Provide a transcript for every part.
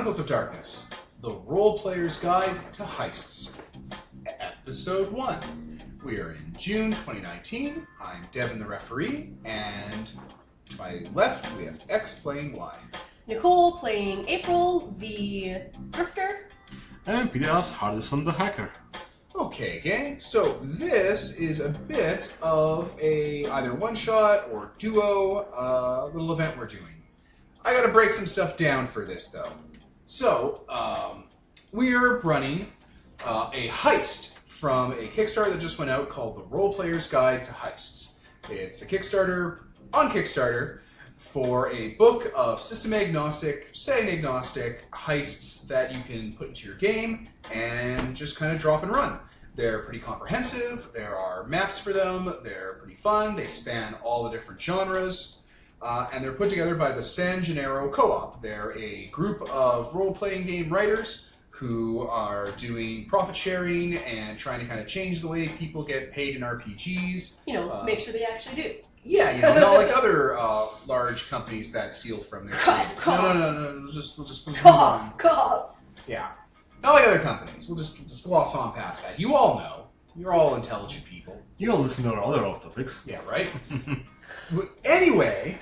Chronicles of Darkness, the Roleplayers Guide to Heists, Episode 1. We are in June 2019. I'm Devin the referee, and to my left we have X playing Y. Nicole playing April, the Grifter. And Peter's Hardison the Hacker. Okay, gang, so this is a bit of a either one-shot or duo little event we're doing. I gotta break some stuff down for this, though. So, we're running a heist from a Kickstarter that just went out called the Roleplayers Guide to Heists. It's a Kickstarter on Kickstarter for a book of system-agnostic, setting-agnostic heists that you can put into your game and just kind of drop and run. They're pretty comprehensive, there are maps for them, they're pretty fun, they span all the different genres, and they're put together by the San Jenaro Co-op. They're a group of role-playing game writers who are doing profit sharing and trying to kind of change the way people get paid in RPGs. You know, make sure they actually do. Yeah, you know, not like other large companies that steal from their Cough, trade. cough. No. We'll just move on. Cough. Yeah. Not like other companies. We'll just gloss on past that. You all know. You're all intelligent people. You all listen to our other off topics. Yeah, right? Anyway,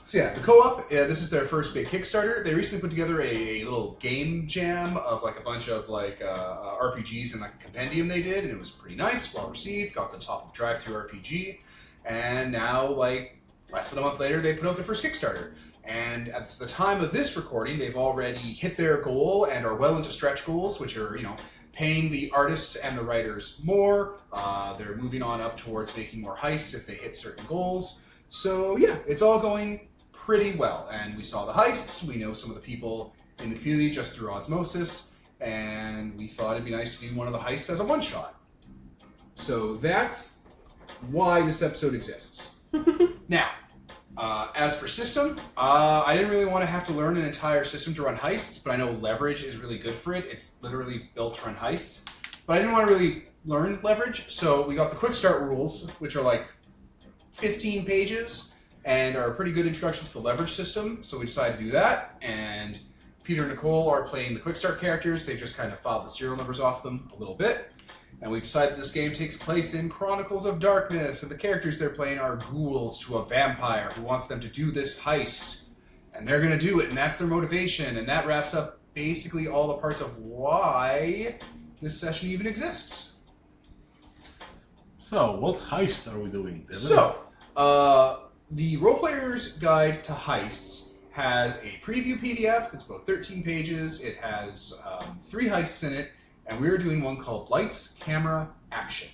so yeah, the co-op, this is their first big Kickstarter. They recently put together a little game jam of like a bunch of like RPGs and like a compendium they did, and it was pretty nice, well received, got the top of Drive-Thru RPG, and now like less than a month later they put out their first Kickstarter. And at the time of this recording, they've already hit their goal and are well into stretch goals, which are, you know, paying the artists and the writers more. They're moving on up towards making more heists if they hit certain goals. So yeah, it's all going pretty well. And we saw the heists, we know some of the people in the community just through osmosis, and we thought it'd be nice to do one of the heists as a one-shot. So that's why this episode exists. Now, as for system, I didn't really want to have to learn an entire system to run heists, but I know leverage is really good for it. It's literally built to run heists. But I didn't want to really learn leverage, so we got the quick start rules, which are like 15 pages and are a pretty good introduction to the leverage system, so we decided to do that. And Peter and Nicole are playing the quick start characters. They've just kind of filed the serial numbers off them a little bit. And we've decided this game takes place in Chronicles of Darkness, and the characters they're playing are ghouls to a vampire who wants them to do this heist. And they're going to do it, and that's their motivation, and that wraps up basically all the parts of why this session even exists. So, what heist are we doing, Devin? So, the Roleplayers Guide to Heists has a preview PDF. It's about 13 pages. It has 3 heists in it. And we're doing one called Lights, Camera, Action.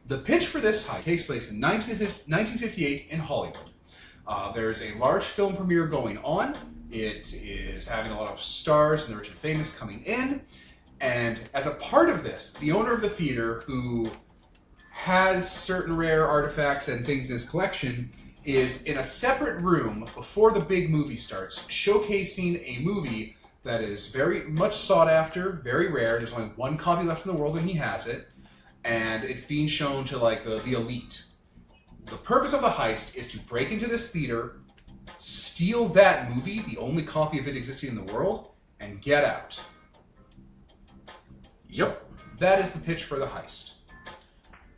The pitch for this heist takes place in 1958 in Hollywood. There's a large film premiere going on. It is having a lot of stars and the rich and famous coming in. And as a part of this, the owner of the theater, who has certain rare artifacts and things in his collection, is in a separate room before the big movie starts, showcasing a movie that is very much sought after, very rare. There's only one copy left in the world and he has it. And it's being shown to like the elite. The purpose of the heist is to break into this theater, steal that movie, the only copy of it existing in the world, and get out. Yep. That is the pitch for the heist.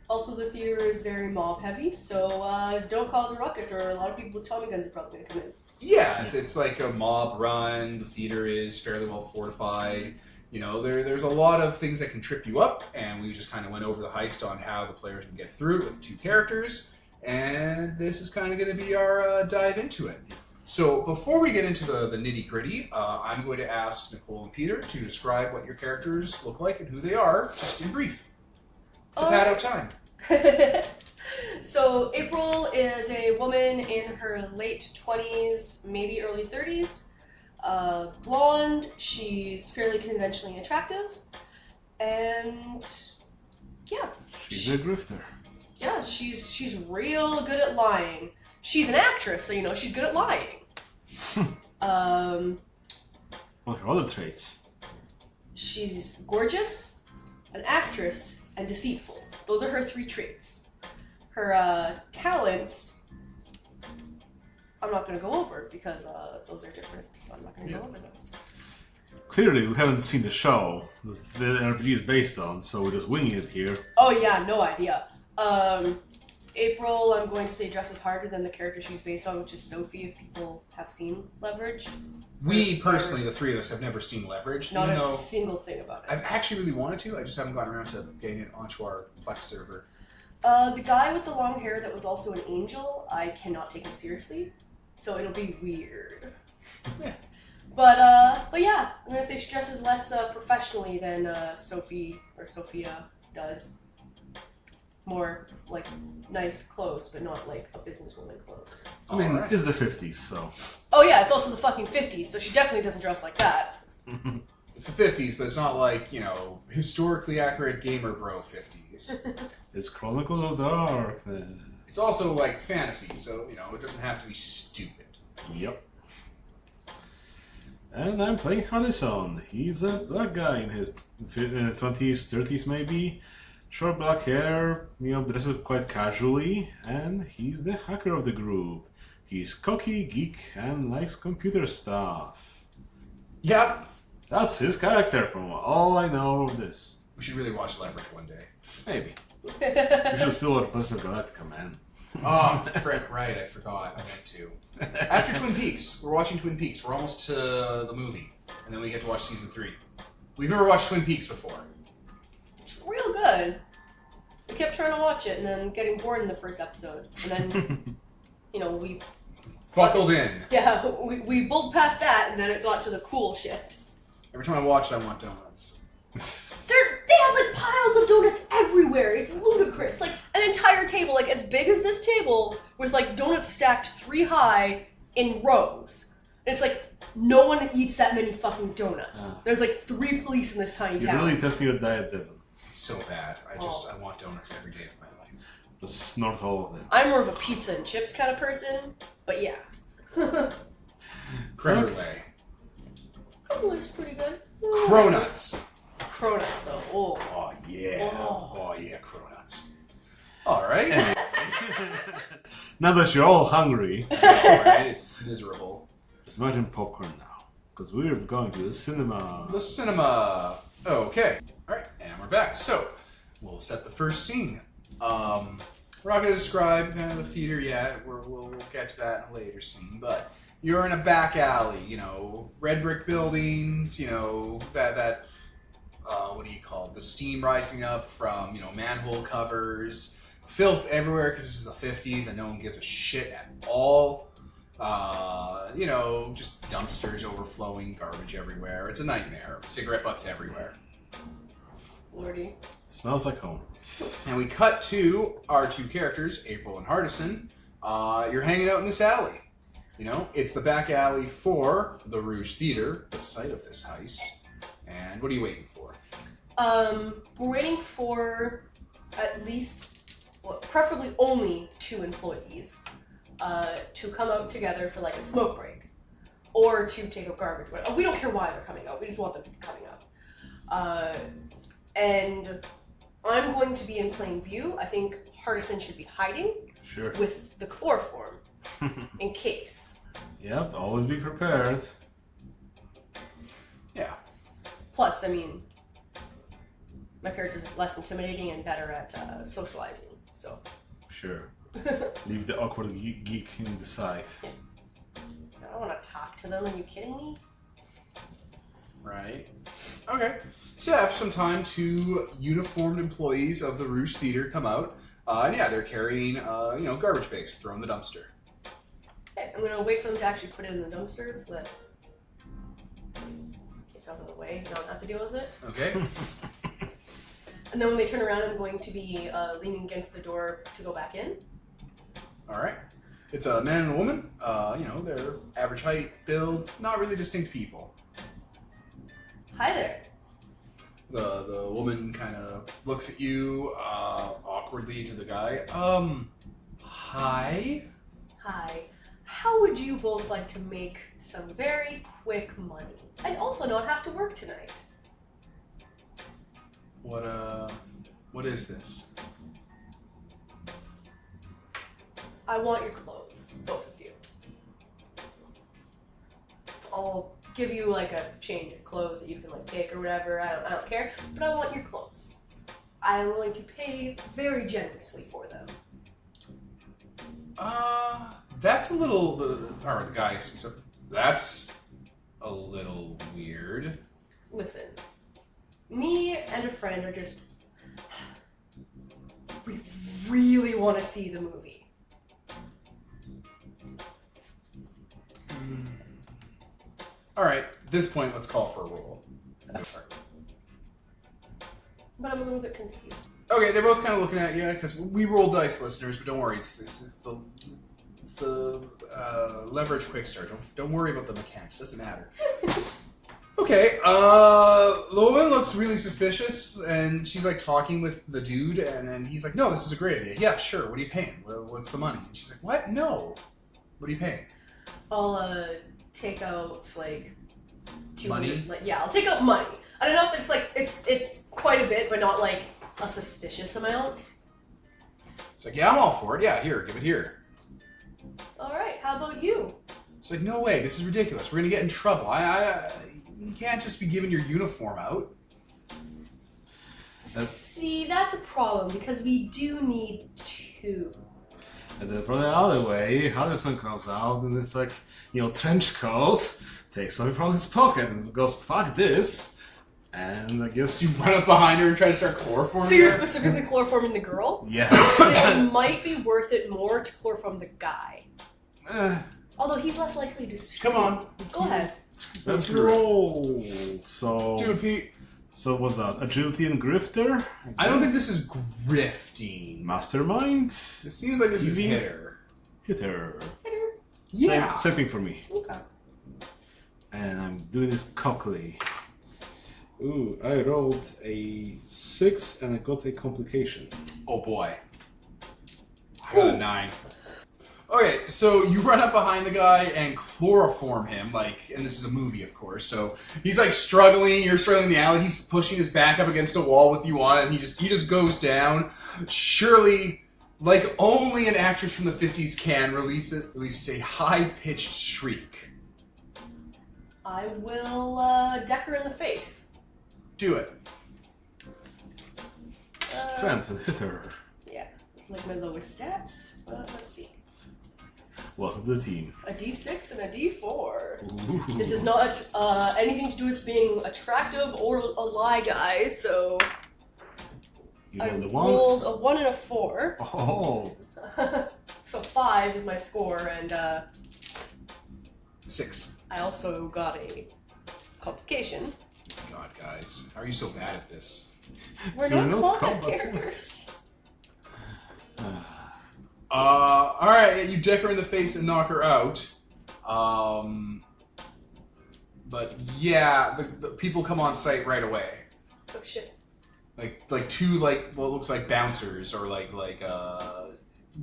Also, the theater is very mob heavy, so don't cause a ruckus, or a lot of people with Tommy guns are probably going to come in. Yeah, it's like a mob run. The theater is fairly well fortified. You know, there's a lot of things that can trip you up, and we just kind of went over the heist on how the players would get through it with 2 characters, and this is kind of going to be our dive into it. So before we get into the nitty-gritty, I'm going to ask Nicole and Peter to describe what your characters look like and who they are, just in brief. To pad out time. So April is a woman in her late 20s, maybe early 30s. Blonde, she's fairly conventionally attractive. And yeah. She's a grifter. Yeah, she's real good at lying. She's an actress, so you know she's good at lying. What are her other traits? She's gorgeous, an actress, and deceitful. Those are her 3 traits. Her talents, I'm not going to go over because those are different, so I'm not going to go over those. Clearly, we haven't seen the show the RPG is based on, so we're just winging it here. Oh yeah, no idea. April, I'm going to say dresses harder than the character she's based on, which is Sophie, if people have seen Leverage. We personally, the three of us, have never seen Leverage. Not even a though single thing about it. I've actually really wanted to. I just haven't gotten around to getting it onto our Plex server. The guy with the long hair that was also an angel, I cannot take him seriously, so it'll be weird. Yeah. But yeah, I'm gonna say she dresses less professionally than Sophie or Sophia does. More like nice clothes, but not like a businesswoman clothes. I mean, Alright. it's the 50s, so. Oh yeah, it's also the fucking 50s, so she definitely doesn't dress like that. It's the 50s, but it's not like, you know, historically accurate gamer bro 50s. It's Chronicles of Darkness. It's also like fantasy, so, you know, it doesn't have to be stupid. Yep. And I'm playing Harrison. He's a black guy in his 20s, 30s maybe. Short black hair, you know, dresses quite casually, and he's the hacker of the group. He's cocky, geek, and likes computer stuff. Yep. That's his character from all I know of this. We should really watch Leverage one day. Maybe. We should still watch Battlestar Galactica, man. Oh, frick, right, I forgot. I meant to. After Twin Peaks, we're watching Twin Peaks. We're almost to the movie, and then we get to watch season 3. We've never watched Twin Peaks before. It's real good. We kept trying to watch it and then getting bored in the first episode. And then, you know, we... Buckled in. Yeah, we bulled past that and then it got to the cool shit. Every time I watch it, I want donuts. They have like piles of donuts everywhere. It's ludicrous. Like an entire table, like as big as this table, with like donuts stacked 3 high in rows. And it's like, no one eats that many fucking donuts. There's like 3 police in this tiny You're town. really testing your diet, Devin. It's so bad. I want donuts every day of my life. Just snort all of them. I'm more of a pizza and chips kind of person, but yeah. Creme Okay. brulee. Crumbly's pretty good. Cronuts. Cronuts though. Oh. Oh, yeah. Oh. Oh, yeah, cronuts. All right. Now that you're all hungry, All right, it's miserable. just imagine popcorn now. Because we're going to the cinema. The cinema. Okay. All right, and we're back. So, we'll set the first scene. We're not going to describe kind of the theater yet. We'll get to that in a later scene. But you're in a back alley, you know, red brick buildings, you know, that what do you call it? The steam rising up from, you know, manhole covers, filth everywhere because this is the 50s and no one gives a shit at all. You know, just dumpsters overflowing, garbage everywhere. It's a nightmare. Cigarette butts everywhere. Lordy. Smells like home. And we cut to our 2 characters, April and Hardison. You're hanging out in this alley. You know, it's the back alley for the Rouge Theater, the site of this heist. And what are you waiting for? We're waiting for at least, well, preferably only 2 employees to come out together for like a smoke break or to take out garbage. We don't care why they're coming out. We just want them to be coming out. And I'm going to be in plain view. I think Hardison should be hiding Sure. with the chloroform in case. Yep, always be prepared. Yeah. Plus, I mean, my character's less intimidating and better at socializing, so. Sure. Leave the awkward geek in the side. I don't want to talk to them. Are you kidding me? Right. Okay. So after some time, 2 uniformed employees of the Rouge Theater come out. And yeah, they're carrying, you know, garbage bags to throw in the dumpster. Okay, I'm gonna wait for them to actually put it in the dumpster so that it's out of the way. You don't have to deal with it. Okay. And then when they turn around, I'm going to be leaning against the door to go back in. All right. It's a man and a woman. You know, they're average height, build, not really distinct people. Hi there. The woman kind of looks at you awkwardly to the guy. Hi? Hi. How would you both like to make some very quick money and also not have to work tonight? What is this? I want your clothes, both of you. I'll give you like a change of clothes that you can like pick or whatever. I don't care. But I want your clothes. I am willing to pay very generously for them. That's a little. Or the guy speaks up. That's a little weird. Listen, me and a friend are just. We really want to see the movie. All right, at this point, let's call for a roll. But I'm a little bit confused. Okay, they're both kind of looking at you because we roll dice, listeners. But don't worry, it's the leverage quick start. Don't worry about the mechanics. Doesn't matter. Okay, the woman looks really suspicious, and she's like talking with the dude, and then he's like, "No, this is a great idea. Yeah, sure. What are you paying? What's the money?" And she's like, "What? No. What are you paying?" I'll take out like Money? Like, yeah, I'll take out money. I don't know if it's like it's quite a bit, but not like a suspicious amount. It's like, "Yeah, I'm all for it. Yeah, here, give it here." All right, how about you? It's like, "No way. This is ridiculous. We're gonna get in trouble. You can't just be giving your uniform out." See, that's a problem because we do need two. And then from the other way, Hudson comes out and it's like, trench coat, takes something from his pocket and goes, "Fuck this." And I guess You run up behind her and try to start chloroforming So you're her? specifically chloroforming the girl? yes. It might be worth it more to chloroform the guy. Although he's less likely to scream. Come on. Go ahead. Let's do it. roll. So, Do it, Pete. so what's that? Agility and grifter? I don't think this is grifting. Mastermind? It seems like this is Easy. hitter. Hitter. Yeah. Same thing for me. Okay. And I'm doing this cockily. Ooh, I rolled a 6 and I got a complication. Oh boy. I got a 9. Okay, so you run up behind the guy and chloroform him, and this is a movie, of course, so he's struggling, you're struggling in the alley, he's pushing his back up against a wall with you on it, and he just goes down. Surely, like only an actress from the 50s can, releases a high-pitched shriek. I will deck her in the face. Do it. Strength and hitter. Yeah, it's like my lowest stats. Let's see. Welcome to the team. A D6 and a D4. Ooh. This is not anything to do with being attractive or a lie guy, so You I rolled a 1. rolled a 1 and a 4. Oh. So 5 is my score, and 6. I also got a complication. God, guys, how are you so bad at this? We're So not combat combat characters. Alright, you deck her in the face and knock her out. But yeah, the people come on site right away. Oh shit. Like two what looks like bouncers or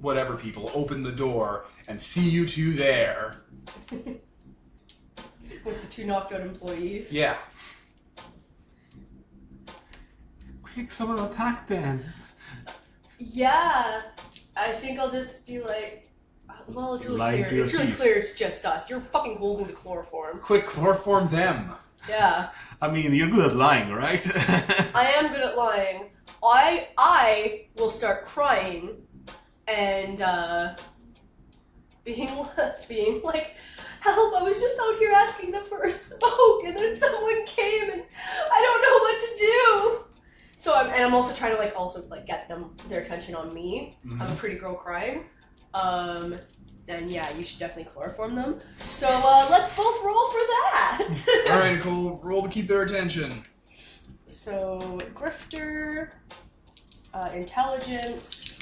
whatever people open the door and see you two there. With the 2 knocked out employees. Yeah. Quick, someone attack them. Yeah. I think I'll just be like, well, it's really Lying to clear. your It's really teeth. clear it's just us. You're fucking holding the chloroform. Quick, chloroform them. Yeah. I mean, you're good at lying, right? I am good at lying. I will start crying and being like, "Help, I was just out here asking them for a smoke and then someone came and I don't know what to do." So I'm also trying to get their attention on me. Mm-hmm. I'm a pretty girl crying. And yeah, you should definitely chloroform them. So let's both roll for that. Alright, Nicole, roll to keep their attention. So grifter, intelligence,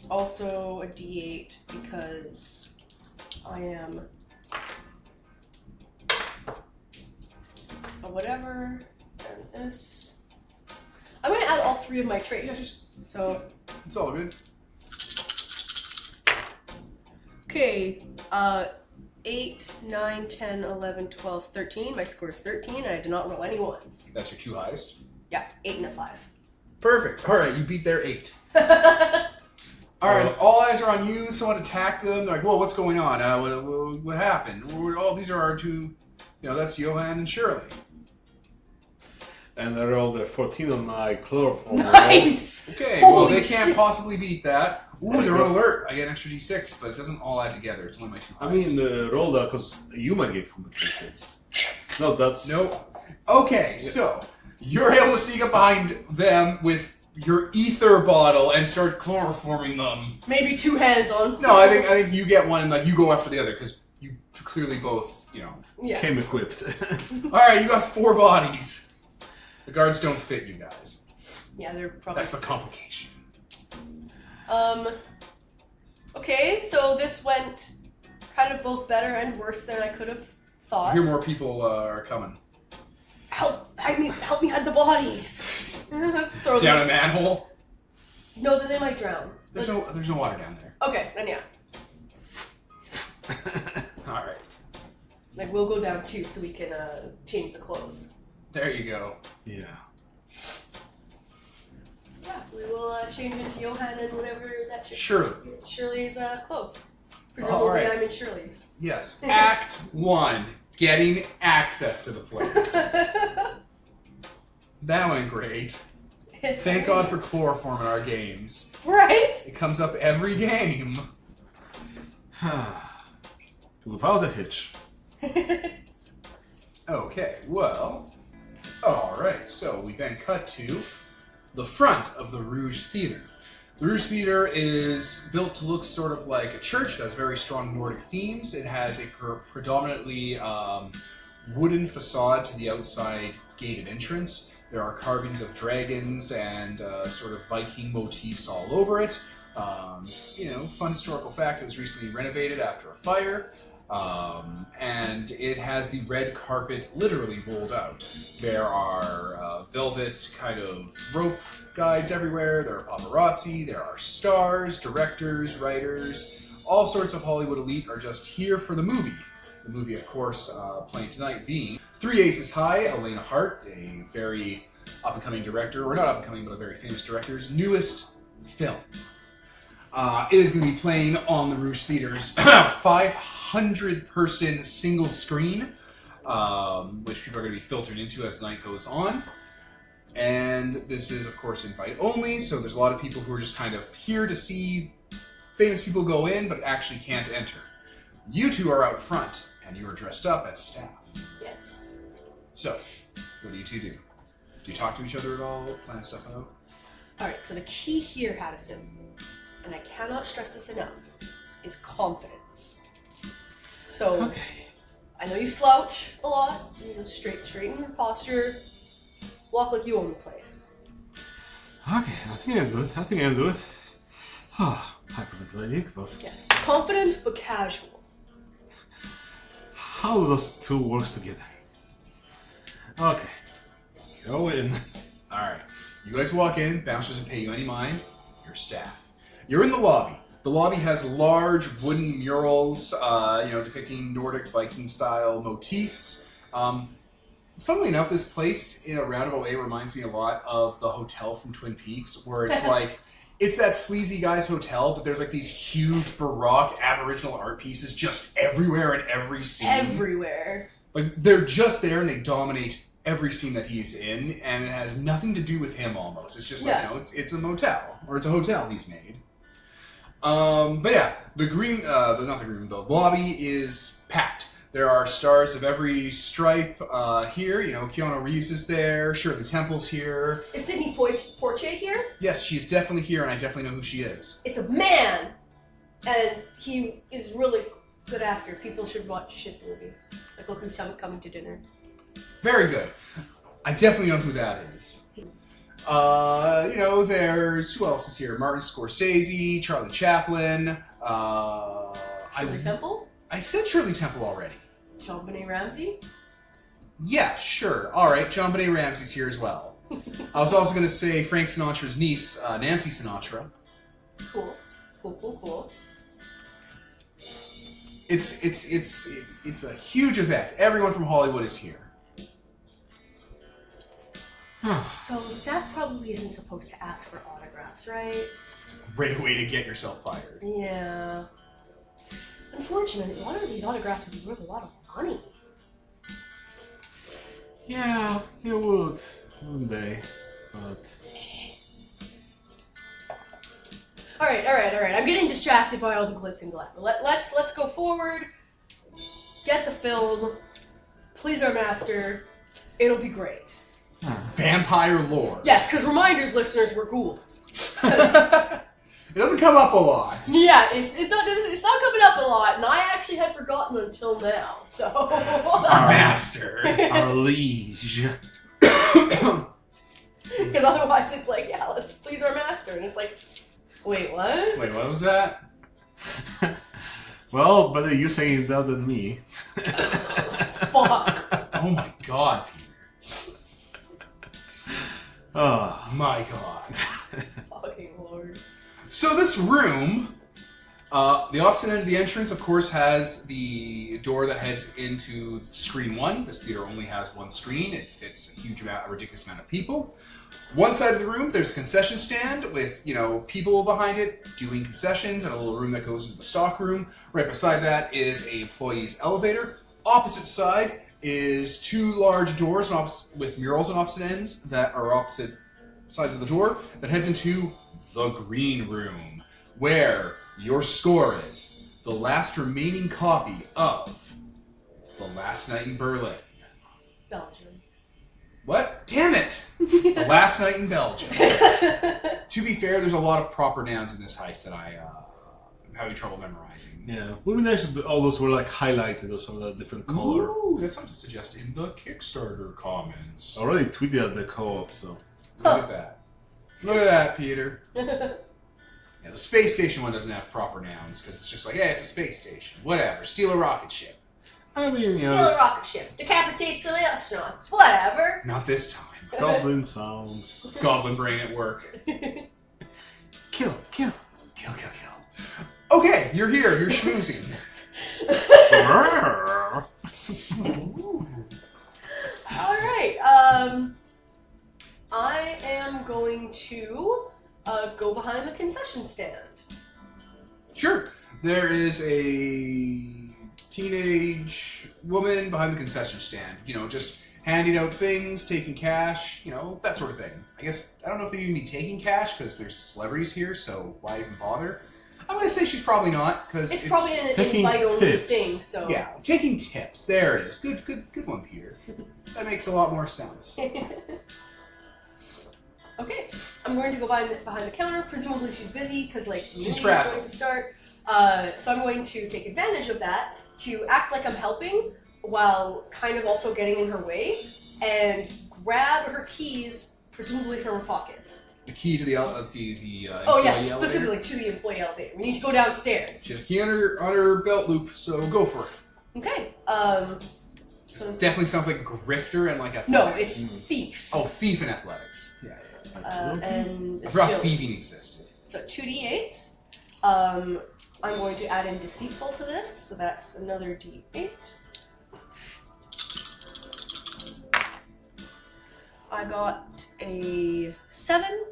also a D8 because I am a whatever, and this. I'm gonna add all 3 of my traits. So It's all good. okay, 8, 9, 10, 11, 12, 13. My score is 13, and I did not roll any ones. That's your 2 highest. Yeah, 8 and a 5. Perfect. Alright, you beat their 8. Alright, all eyes are on you. Someone attacked them. They're like, "Whoa, what's going on? What happened? Oh, these are our 2 that's Johan and Shirley. And I rolled a 14 on my chloroform. Nice! Okay, well, Holy they can't shit. possibly beat that. Ooh, they're on alert. I get an extra d6, but it doesn't all add together. It's only my 2 I points. mean, roll that because you might get complications. No, that's... Nope. Okay, so you're able to sneak up behind them with your ether bottle and start chloroforming them. Maybe 2 hands on. No, I think you get one and like you go after the other because you clearly both, Yeah. Came equipped. All right, you got 4 bodies. The guards don't fit you guys. Yeah, they're probably. That's the complication. Okay, so this went kind of both better and worse than I could have I thought. hear more people are coming. Help me hide the bodies. Throw Down a them. manhole. No, then they might drown. There's no water down there. Okay, then yeah. All right. Like we'll go down too, so we can change the clothes. There you go. Yeah. Yeah, we will change into Johan and whatever that chick. Shirley. Shirley's clothes. All right. I'm in Shirley's. Yes. Act 1. Getting access to the place. That went great. Thank God for chloroform in our games. Right? It comes up every game. Without a hitch. Okay, well. Alright, so we then cut to the front of the Rouge Theatre. The Rouge Theatre is built to look sort of like a church. It has very strong Nordic themes. It has a predominantly wooden facade to the outside gated entrance. There are carvings of dragons and sort of Viking motifs all over it. Fun historical fact, it was recently renovated after a fire. And it has the red carpet literally rolled out. There are velvet kind of rope guides everywhere. There are paparazzi, there are stars, directors, writers. All sorts of Hollywood elite are just here for the movie. The movie, of course, playing tonight being 3 Aces High, Elena Hart, a very up-and-coming director, or not up-and-coming, but a very famous director's newest film. It is going to be playing on the Rouge Theatre's 500-person single screen, which people are going to be filtered into as the night goes on. And this is, of course, invite only, so there's a lot of people who are just kind of here to see famous people go in, but actually can't enter. You two are out front, and you are dressed up as staff. Yes. So, what do you two do? Do you talk to each other at all? Plan stuff out? Alright, so the key here, Haddison, and I cannot stress this enough, is confidence. So, Okay. I know you slouch a lot, straighten your posture, walk like you own the place. Okay, I think I can do it. Hyperventilating, but Yes. Confident, but casual. how do those two work together? Okay. Go in. Alright. You guys walk in, bouncers doesn't pay you any mind. You're staff. You're in the lobby. The lobby has large wooden murals, depicting Nordic Viking-style motifs. Funnily enough, this place, in a roundabout way, reminds me a lot of the hotel from Twin Peaks, where it's like, it's that sleazy guy's hotel, but there's like these huge Baroque Aboriginal art pieces just everywhere in every scene. Everywhere. Like, they're just there and they dominate every scene that he's in, and it has nothing to do with him almost. It's just like, it's a motel, or it's a hotel he's made. But yeah, the lobby is packed. There are stars of every stripe here. Keanu Reeves is there, Shirley Temple's here. Is Sidney Poitier here? Yes, she's definitely here, and I definitely know who she is. It's a man! And he is really good actor. People should watch his movies. Like, Look Who's Coming to Dinner. Very good. I definitely know who that is. There's... Who else is here? Martin Scorsese, Charlie Chaplin. Shirley Temple? I said Shirley Temple already. John Benet Ramsey? Yeah, sure. Alright, John Benet Ramsey's here as well. I was also going to say Frank Sinatra's niece, Nancy Sinatra. Cool. It's a huge event. Everyone from Hollywood is here. So, staff probably isn't supposed to ask for autographs, right? It's a great way to get yourself fired. Yeah. Unfortunately, a lot of these autographs would be worth a lot of money. Yeah, you would. Wouldn't they? But... Alright. I'm getting distracted by all the glitz and glamour. Let's go forward. Get the film. Please our master. It'll be great. Vampire lore. Yes, because reminders, listeners, we're ghouls. It doesn't come up a lot. Yeah, it's not coming up a lot, and I actually had forgotten until now. So Our master. Our liege. Because otherwise it's like, yeah, let's please our master, and it's like, wait, what? Wait, what was that? Well, better you saying that than me. Fuck. Oh my god, Peter. Oh. My god. Fucking lord. So this room, the opposite end of the entrance, of course, has the door that heads into screen 1. This theater only has one screen. It fits a ridiculous amount of people. One side of the room, there's a concession stand with, people behind it doing concessions and a little room that goes into the stock room. Right beside that is a employee's elevator. Opposite side is 2 large doors with murals on opposite ends that are opposite sides of the door that heads into the green room, where your score is the last remaining copy of The Last Night in Berlin. Belgium. What? Damn it! The Last Night in Belgium. To be fair, there's a lot of proper nouns in this heist that I'm having trouble memorizing. Yeah, would be nice if all those were like highlighted or some of that different color. Ooh, that's something to suggest in the Kickstarter comments. I already tweeted at the co-op, so... Look at that. Look at that, Peter. Yeah, the space station one doesn't have proper nouns, because it's just like, hey, it's a space station. Whatever. Steal a rocket ship. I mean, Steal a rocket ship. Decapitate some astronauts. Whatever. Not this time. goblin sounds. Goblin brain at work. Kill. Okay, you're here. You're schmoozing. Alright, I am going to go behind the concession stand. Sure. There is a teenage woman behind the concession stand. Just handing out things, taking cash, that sort of thing. I guess, I don't know if they even be taking cash, because there's celebrities here, so why even bother? I'm going to say she's probably not, because it's probably an taking invite-only tips. thing, so... Yeah, taking tips. There it is. Good one, Peter. That makes a lot more sense. Okay, I'm going to go behind the counter. Presumably she's busy, because, the She's movie is frazzled. going to start. So I'm going to take advantage of that to act like I'm helping, while kind of also getting in her way, and grab her keys, presumably from her pocket. The key to the Oh employee yes, elevator? specifically to the employee elevator. We need to go downstairs. She has a key on her belt loop, so go for it. Okay. This definitely sounds like grifter and like athletics. No, it's thief. Oh, thief and athletics. Yeah. And I forgot agility. thieving existed. So 2d8s. I'm going to add in deceitful to this, so that's another d8. I got a 7.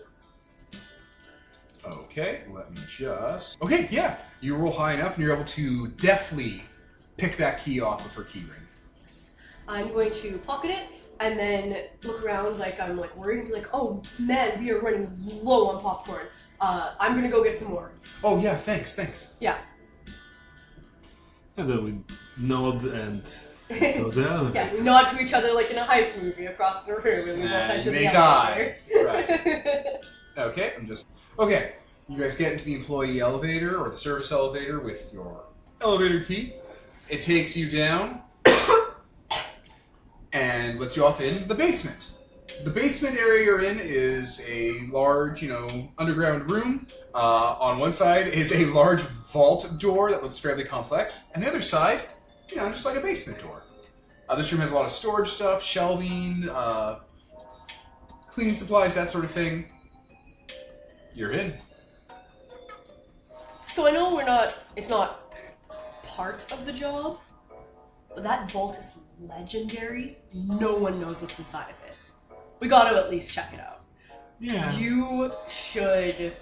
Okay, let me just... Okay, yeah. You roll high enough and you're able to deftly pick that key off of her key ring. I'm going to pocket it and then look around like I'm worried and be like, oh man, we are running low on popcorn. I'm gonna go get some more. Oh yeah, thanks. Yeah. And then we nod and go the elevator. Yeah, we nod to each other like in a heist movie across the room and we both head to the make elevator. eyes. Right. Okay, Okay, you guys get into the employee elevator or the service elevator with your elevator key. It takes you down and lets you off in the basement. The basement area you're in is a large, underground room. On one side is a large vault door that looks fairly complex, and the other side, just like a basement door. This room has a lot of storage stuff, shelving, cleaning supplies, that sort of thing. You're in. So I know it's not part of the job, but that vault is legendary. No one knows what's inside of it. We gotta at least check it out. Yeah. You should,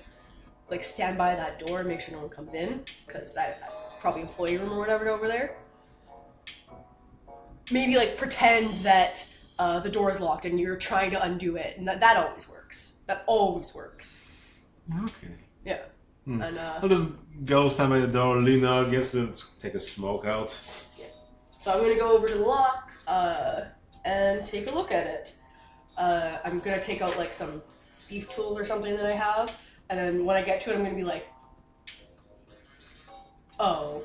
stand by that door and make sure no one comes in, because I probably employee room or whatever over there. Maybe, pretend that the door is locked and you're trying to undo it, and that always works. That always works. Okay. Yeah. And I'll just go stand by the door, lean out against it, take a smoke out. yeah. So I'm gonna go over to the lock and take a look at it. I'm gonna take out like some thief tools or something that I have, and then when I get to it, I'm gonna be like, oh,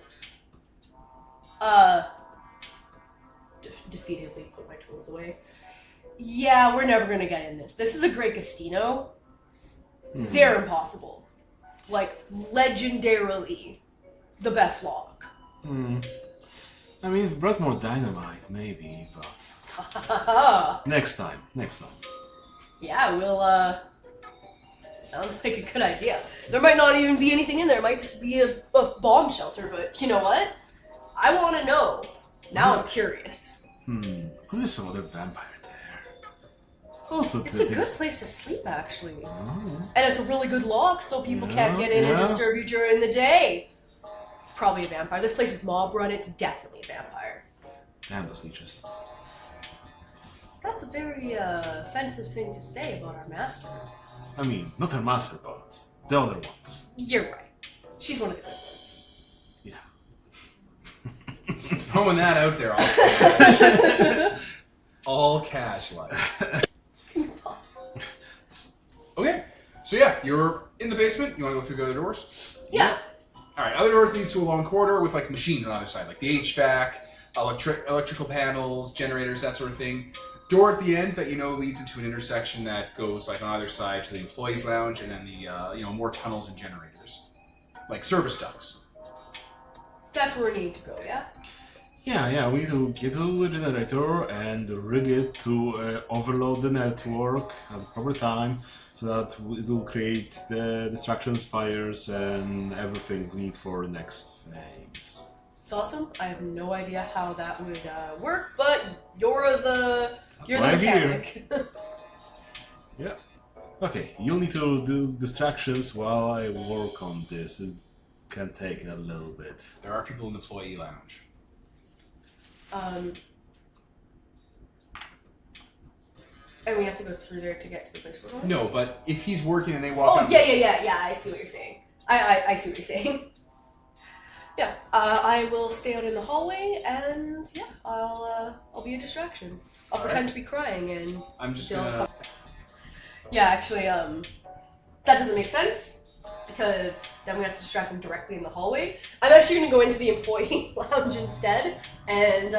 defeatedly put my tools away. Yeah, we're never gonna get in this. This is a Great Gastino. They're impossible. Like, legendarily, the best lock. I mean, if it brought more dynamite, maybe, but... Next time. Yeah, we'll, sounds like a good idea. There might not even be anything in there. It might just be a bomb shelter, but you know what? I want to know. Now I'm curious. There's some other vampire there. Also, It's a good place to sleep, actually. Oh. And it's a really good lock, so people can't get in and disturb you during the day. Probably a vampire. This place is mob run. It's definitely a vampire. Damn those leeches. That's a very offensive thing to say about our master. I mean, not her master, but the other ones. You're right. She's one of the good ones. Yeah. Throwing that out there, all cash. All cash life. Okay, so yeah, you're in the basement. You want to go through the other doors? Yeah. All right, other doors leads to a long corridor with like machines on either side, like the HVAC, electrical panels, generators, that sort of thing. Door at the end that you know leads into an intersection that goes like on either side to the employees' lounge, and then the more tunnels and generators, like service ducts. That's where we need to go, yeah? Yeah, we need to get to the generator and rig it to overload the network at the proper time so that it will create the distractions, fires, and everything we need for the next phase. It's awesome. I have no idea how that would work, but you're the mechanic. Yeah. Okay, you'll need to do distractions while I work on this. It can take a little bit. There are people in the employee lounge. And we have to go through there to get to the place we're going? No, but if he's working and they walk out... Yeah, I see what you're saying. I see what you're saying. Yeah, I will stay out in the hallway, and yeah, I'll be a distraction. I'll pretend to be crying, and... I'm just gonna... Yeah, actually, that doesn't make sense, because then we have to distract him directly in the hallway. I'm actually gonna go into the employee lounge instead, and,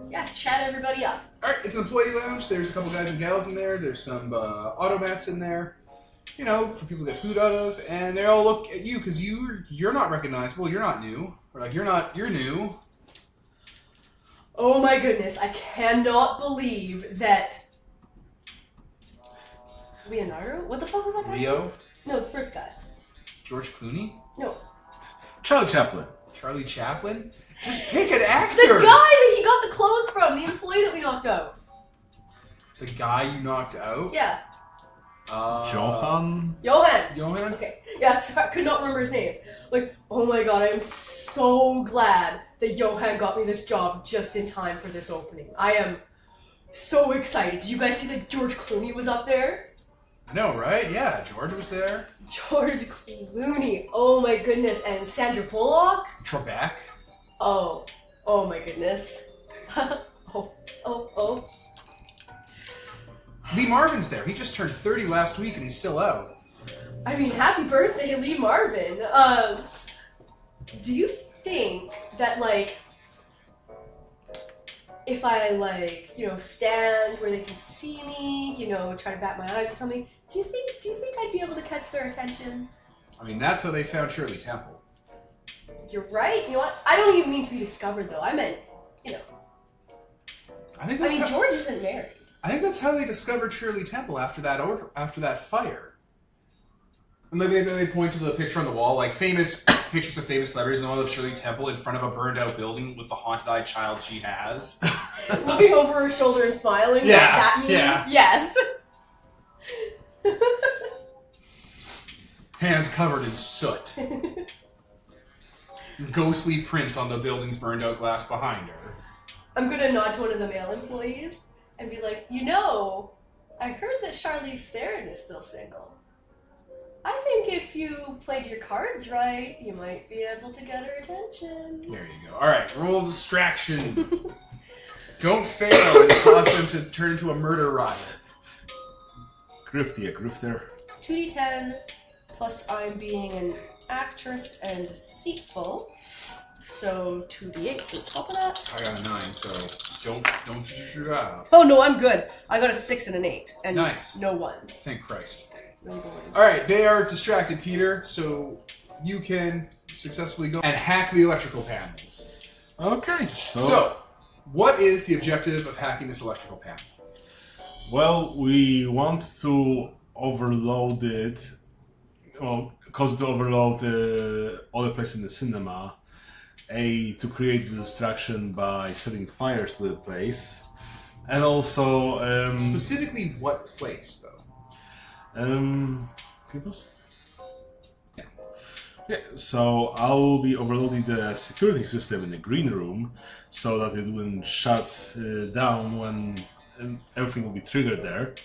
yeah, chat everybody up. Alright, it's an employee lounge. There's a couple guys and gals in there. There's some automats in there, you know, for people to get food out of. And they all look at you because you're not recognizable. You're not new. Or like, you're new. Oh my goodness, I cannot believe that... Leonardo? What the fuck was that guy? Leo? No, the first guy. George Clooney? No. Charlie Chaplin. Charlie Chaplin? Just pick an actor! The guy that he got the clothes from, the employee that we knocked out. The guy you knocked out? Yeah. Johan? Johan? Okay. Yeah, sorry, I could not remember his name. Like, oh my god, I am so glad that Johan got me this job just in time for this opening. I am so excited. Did you guys see that George Clooney was up there? I know, right? Yeah, George was there. George Clooney. Oh my goodness. And Sandra Bullock? Trebek. Oh my goodness. oh. Lee Marvin's there. He just turned 30 last week and he's still out. I mean, happy birthday, Lee Marvin. Do you think that, like, if I, like, you know, stand where they can see me, you know, try to bat my eyes or something, do you think I'd be able to catch their attention? I mean, that's how they found Shirley Temple. You're right. You know what? I don't even mean to be discovered, though. I meant, you know. I mean, George isn't married. I think that's how they discovered Shirley Temple after that fire. And they point to the picture on the wall, like famous pictures of famous celebrities, and one of Shirley Temple in front of a burned-out building with the haunted-eyed child she has. Looking over her shoulder and smiling. Yeah, like that meme? yeah. Yes. Hands covered in soot. Ghostly prints on the building's burned-out glass behind her. I'm gonna nod to one of the male employees and be like, you know, I heard that Charlize Theron is still single. I think if you played your cards right, you might be able to get her attention. There you go. Alright, roll distraction. Don't fail and cause them to turn into a murder riot. Grifty, a grifter. 2d10, plus I'm being an actress and deceitful. So 2d8 on top of that. I got a 9, so don't shoot out. Oh no, I'm good. I got a 6 and an 8. And Nice. no ones. Thank Christ. No boys. Alright, they are distracted, Peter, so you can successfully go and hack the electrical panels. Okay, So, what is the objective of hacking this electrical panel? well, we want to overload it, well, cause to overload other places in the cinema. To create the distraction by setting fires to the place, and also Specifically, what place, though? can you pause? Yeah. So I'll be overloading the security system in the green room, so that it wouldn't shut down when everything will be triggered there.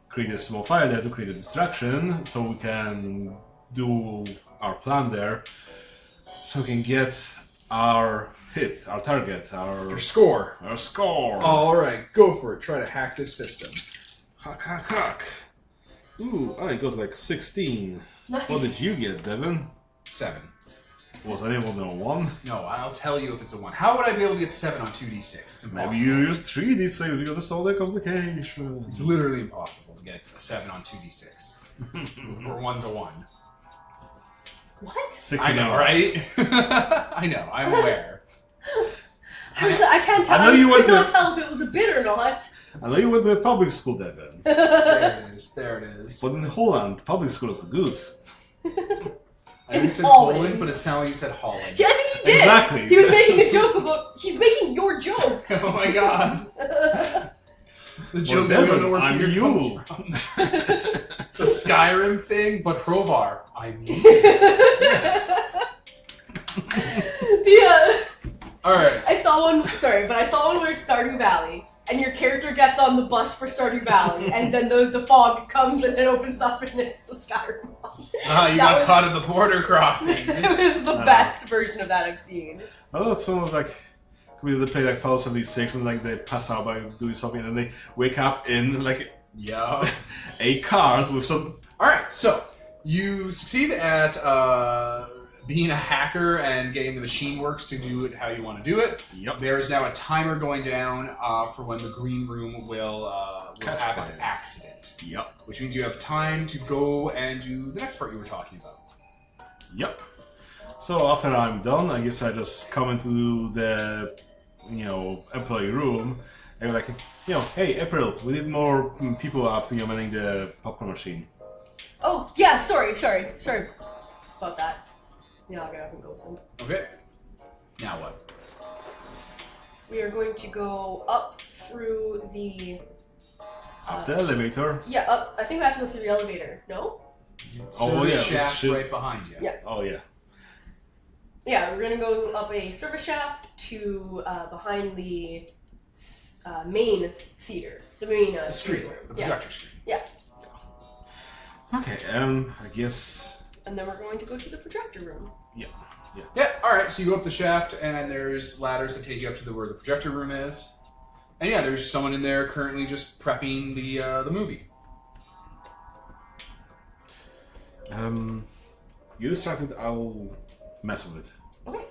Create a small fire there to create a distraction, so we can do our plan there, so we can get our hit, our target, Your score. our score. Alright, go for it. Try to hack this system. Hack, hack, hack. Ooh, I got like 16. Nice. What did you get, Devin? 7. Was anyone on 1? No, I'll tell you if it's a 1. How would I be able to get 7 on 2d6? It's impossible. Maybe you use 3d6 because it's all the complication. It's literally impossible to get a 7 on 2d6. Or 1's a 1. What? 6 I an know, hour. right? I know, I'm aware. I can't tell. I know you I went could not to- tell if it was a bit or not. I know you went to a public school, Devin. There it is, there it is. But in Holland, public schools are good. I already said Holland. Poland, but it sounded like you said Holland. Yeah, I think he did. Exactly. He was making a joke about. He's making your jokes. Oh my god. The joke that we don't know where I'm Peter you. comes from. The Skyrim thing, but Provar. I'm you. Yes. Alright. I saw one. Sorry, but I saw one where it's Stardew Valley, and your character gets on the bus for Stardew Valley, and then the fog comes and it opens up and it's the Skyrim. Ah, you That got was- caught at the border crossing. It was the best version of that I've seen. I thought someone like they play like Fallout 76 and like they pass out by doing something and then they wake up in like Yeah. a cart with some. Alright, so you succeed at being a hacker and getting the machine works to do it how you want to do it. Yep. There is now a timer going down for when the green room will Catch have its fire. accident. Yep. Which means you have time to go and do the next part you were talking about. Yep. So after I'm done, I guess I just come into the employee room and like, hey April, we need more people up, manning the popcorn machine. Oh yeah, sorry about that. Yeah, I'll get up and go with him. Okay. Now what? We are going to go up through the. Up the elevator. Yeah, up. I think we have to go through the elevator. No? Oh, Service yeah, shaft shit. right behind you. Yeah. Oh yeah. Yeah, we're gonna go up a service shaft to behind the main theater, the main The screen, room. the Yeah. projector screen. Yeah, Okay. I guess. and then we're going to go to the projector room. Yeah. Yeah, alright, so you go up the shaft, and there's ladders that take you up to where the projector room is. And yeah, there's someone in there currently just prepping the movie. You distracted, I'll mess with it. Okay.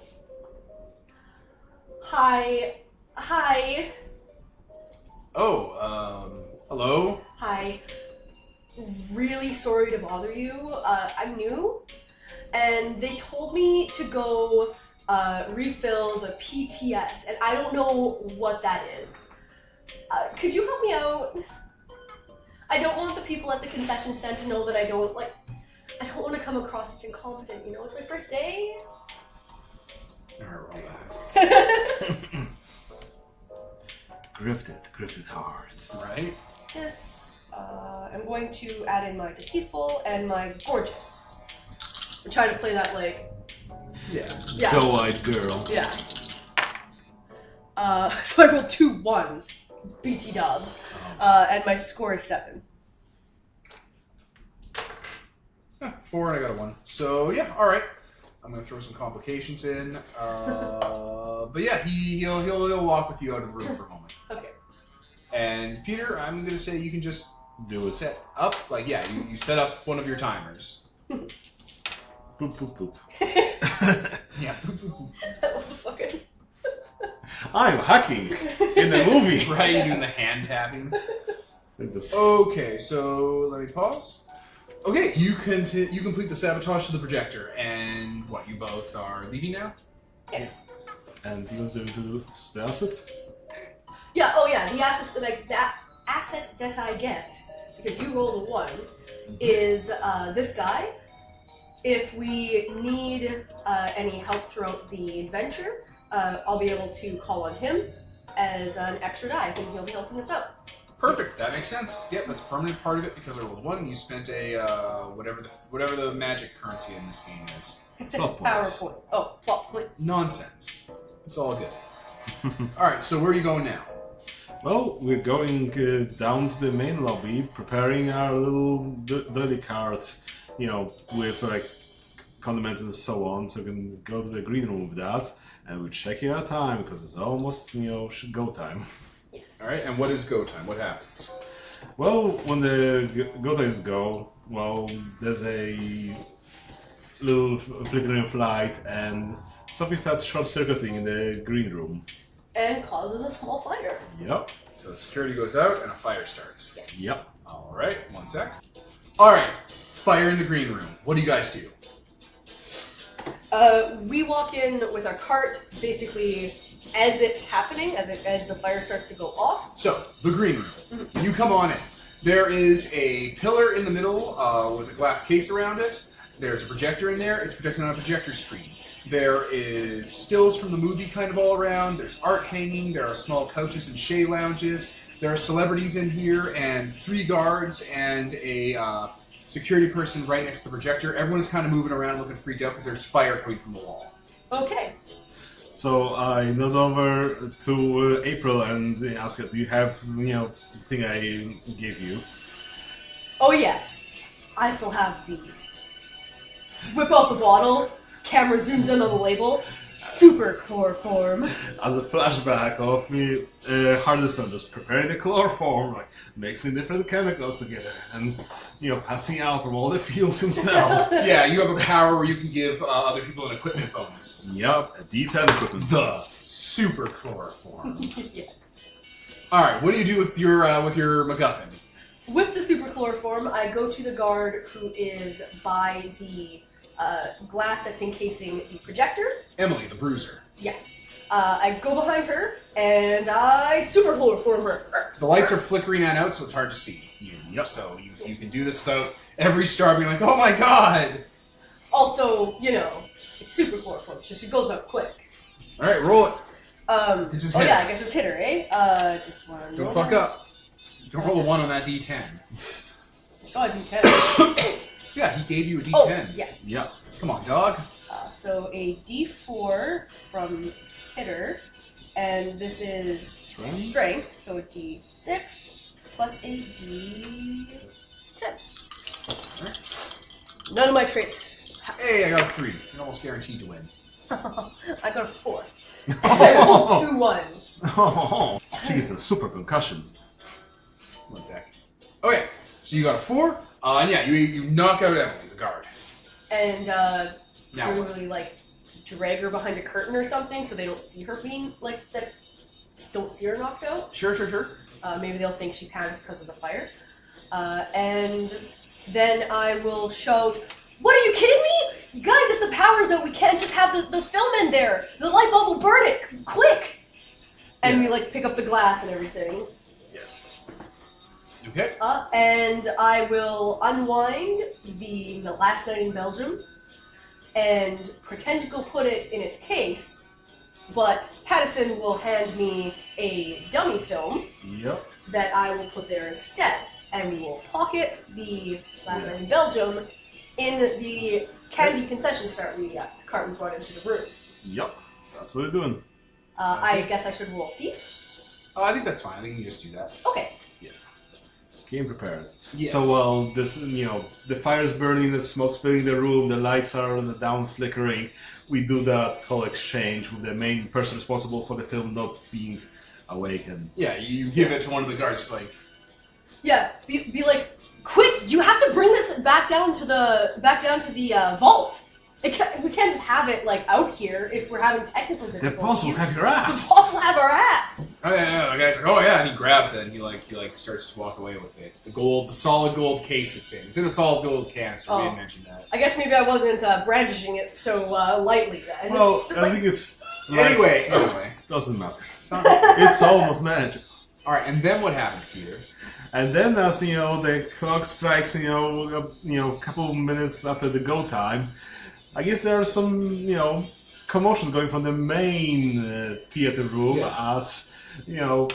Hi. Oh, hello? Hi. Really sorry to bother you. I'm new, and they told me to go refill the PTS, and I don't know what that is. Could you help me out? I don't want the people at the concession stand to know that I don't want to come across as incompetent, It's my first day. Alright, roll that. Grifted hard. Right? Yes. I'm going to add in my deceitful and my gorgeous. I'm trying to play that Yeah. yeah. Go-eyed girl. Yeah. So I rolled 2 1s. BT Dobbs. And my score is 7. 4 and I got a 1. So yeah, all right. I'm gonna throw some complications in. But yeah, he'll walk with you out of the room for a moment. Okay. And Peter, I'm gonna say you can just Do it. set up, like yeah, you set up one of your timers. Boop, boop, boop. Yeah. What the fucking... I'm hacking in the movie. Right, you're doing the hand tapping. Just... Okay, so let me pause. Okay, you complete the sabotage to the projector, and what? You both are leaving now. Yes. And you want to do the asset? Yeah. Oh yeah. The assets asset that I get, because you rolled a 1, is this guy. If we need any help throughout the adventure, I'll be able to call on him as an extra die. I think he'll be helping us out. Perfect. That makes sense. Yep, that's a permanent part of it because I rolled a 1 and you spent a whatever the magic currency in this game is. Plot points. PowerPoint. Oh, plot points. Nonsense. It's all good. All right. So where are you going now? Well, we're going down to the main lobby, preparing our little dirty cart, with like condiments and so on, so we can go to the green room with that, and we're checking our time because it's almost, go time. Yes. All right. And what is go time? What happens? Well, when the go times go, there's a little flickering of light, and something starts short-circuiting in the green room. And causes a small fire. Yep. So security goes out and a fire starts. Yes. Yep. All right. 1 sec. All right. Fire in the green room. What do you guys do? We walk in with our cart, basically as it's happening, as the fire starts to go off. So, the green room. You come on in. There is a pillar in the middle with a glass case around it. There's a projector in there. It's projecting on a projector screen. There is stills from the movie kind of all around. There's art hanging. There are small couches and shea lounges. There are celebrities in here and 3 guards and a security person right next to the projector. Everyone's kind of moving around looking freaked out because there's fire coming from the wall. Okay. So I nod over to April and ask her, do you have, the thing I gave you? Oh yes. I still have the... Whip out the bottle, camera zooms in on the label, super chloroform. As a flashback of me, Hardison just preparing the chloroform, like mixing different chemicals together, and passing out from all the fumes himself. Yeah, you have a power where you can give other people an equipment bonus. Yep, a D10 equipment. The bonus. super chloroform. Yes. All right, what do you do with your MacGuffin? With the super chloroform, I go to the guard who is by the glass that's encasing the projector. Emily, the bruiser. Yes. I go behind her and I super chloroform her. The lights are flickering in and out, so it's hard to see you. Yep. So you can do this without every star being like, oh my god! Also, it's super chloroform, so she goes up quick. All right, roll it. This is hit. Yeah, I guess it's hit her, eh? Just one. Don't fuck up. Don't roll a 1 on that D10. Oh, I do 10. Yeah, he gave you a D10. Oh, yes. Yeah. Yes. Come on, dog. So a D4 from hitter, and this is strength, so a D6 plus a D10. Right. None of my traits. Hey, I got a 3. You're almost guaranteed to win. I got a 4. I rolled 2 ones. Oh, she gets a super concussion. 1 sec. Okay, so you got a 4, and yeah, you knock out Emily, the guard. And Now what? really drag her behind a curtain or something, so they don't see her being don't see her knocked out. Sure. Maybe they'll think she panicked because of the fire. And then I will shout, "What, are you kidding me? You guys, if the power's out, we can't just have the film in there. The light bulb will burn it, quick!" And we pick up the glass and everything. Okay. And I will unwind the Last Night in Belgium and pretend to go put it in its case, but Pattison will hand me a dummy film Yep. that I will put there instead. And we will pocket the Last Night in Belgium in the candy concession cart we brought into the room. Yep. That's what we're doing. I guess I should roll thief. I think that's fine. I think you can just do that. Okay. Came prepared. Yes. So while this, the fire's burning, the smoke's filling the room, the lights are down flickering, we do that whole exchange with the main person responsible for the film not being awakened. Yeah, you give it to one of the guards, just like... Yeah, be like, quick! You have to bring this back down to the vault. We can't just have it like out here if we're having technical difficulties. The boss will have your ass. The boss will have our ass. Oh yeah, the guy's like, oh yeah, and he grabs it and he starts to walk away with it. The solid gold case it's in. It's in a solid gold canister. We didn't mention that. I guess maybe I wasn't brandishing it so lightly then. Well, I think it's... Anyway. Doesn't matter. It's almost magic. Alright, and then what happens, Peter? And then as, the clock strikes, a couple minutes after the go time, I guess there's some, commotion going from the main theater room as, in a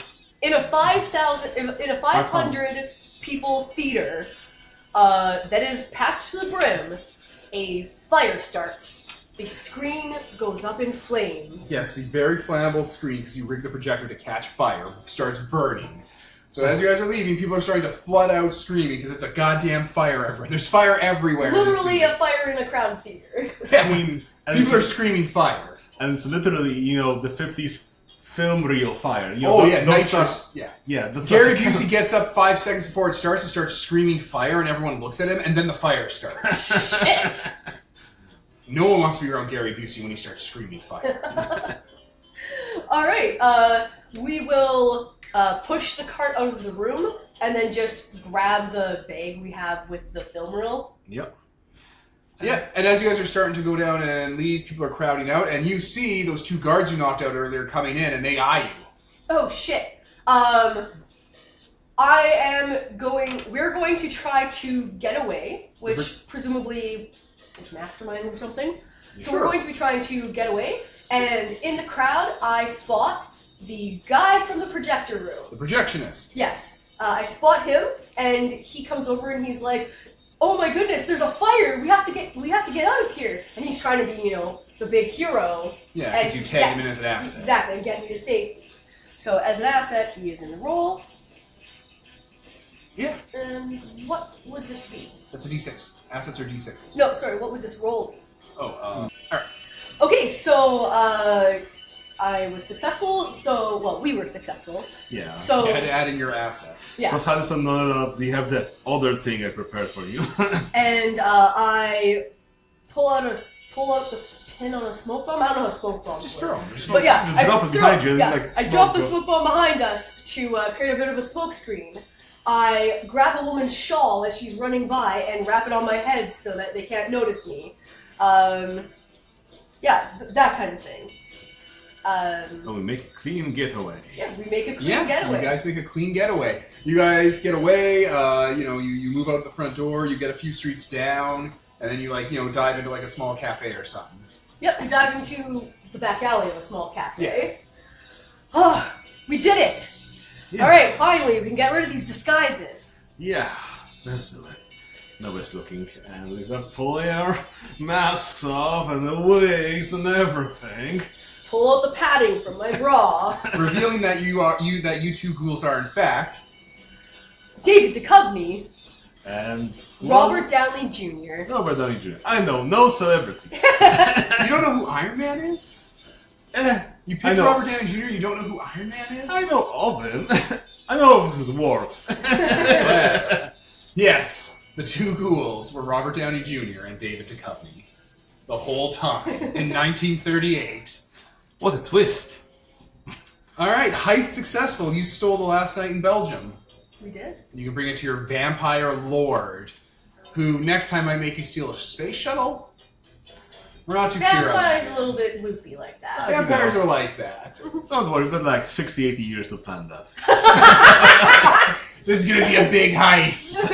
500 people theater that is packed to the brim, a fire starts. The screen goes up in flames. Yes, the very flammable screen, because you rigged the projector to catch fire, starts burning. So as you guys are leaving, people are starting to flood out screaming because it's a goddamn fire everywhere. There's fire everywhere. Literally a fire in a crowd theater. I mean, people are screaming fire. And it's literally, the 50s film reel fire. Nitrous. Yeah. Gary Busey gets up 5 seconds before it starts and starts screaming fire, and everyone looks at him, and then the fire starts. Shit! No one wants to be around Gary Busey when he starts screaming fire. Alright, we will push the cart out of the room and then just grab the bag we have with the film reel. Yep. Yeah, and as you guys are starting to go down and leave, people are crowding out, and you see those two guards you knocked out earlier coming in, and they eye you. Oh, shit. We're going to try to get away, which presumably is mastermind or something. So we're going to be trying to get away, and in the crowd, I spot the guy from the projector room. The projectionist. Yes. I spot him, and he comes over and he's like, oh my goodness, there's a fire! We have to get out of here! And he's trying to be, the big hero. Yeah, because you tag him in as an asset. Exactly, and get me to safety. So as an asset, he is in the role. Yeah. And what would this be? That's a D6. Assets are D6s. No, sorry, what would this role be? Alright. Okay, so, I was successful, we were successful. Yeah. So you had to add in your assets. Yeah. Plus, Harrison, you have the other thing I prepared for you. And I pull out the pin on a smoke bomb. I don't know how a smoke bomb Just works. throw them. But yeah, Just drop it behind you. I drop the smoke bomb behind us to create a bit of a smoke screen. I grab a woman's shawl as she's running by and wrap it on my head so that they can't notice me. That kind of thing. We make a clean getaway. Yeah, we make a clean getaway. You guys make a clean getaway. You guys get away, you move out the front door, you get a few streets down, and then you dive into a small cafe or something. Yep, we dive into the back alley of a small cafe. Oh, we did it! Yeah. Alright, finally, we can get rid of these disguises. Yeah, let's do it. Nobody's looking, and we just pull our masks off, and the wigs and everything. Pull out the padding from my bra. Revealing that you two ghouls are in fact David Duchovny and Robert Downey Jr. Robert Downey Jr. I know no celebrities. You don't know who Iron Man is? You picked Robert Downey Jr. You don't know who Iron Man is? I know of him. I know of his works. Yes, the two ghouls were Robert Downey Jr. and David Duchovny the whole time in 1938. What a twist! Alright, heist successful. You stole the last night in Belgium. We did? You can bring it to your vampire lord, who next time might make you steal a space shuttle. We're not too clear on Vampires that. are a little bit loopy like that. Vampires are like that. Don't worry, we've got 60, 80 years to plan that. This is gonna be a big heist.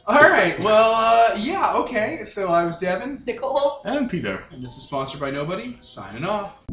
Alright, well, okay. So I was Devin. Nicole. And Peter. And this is sponsored by Nobody. Signing off.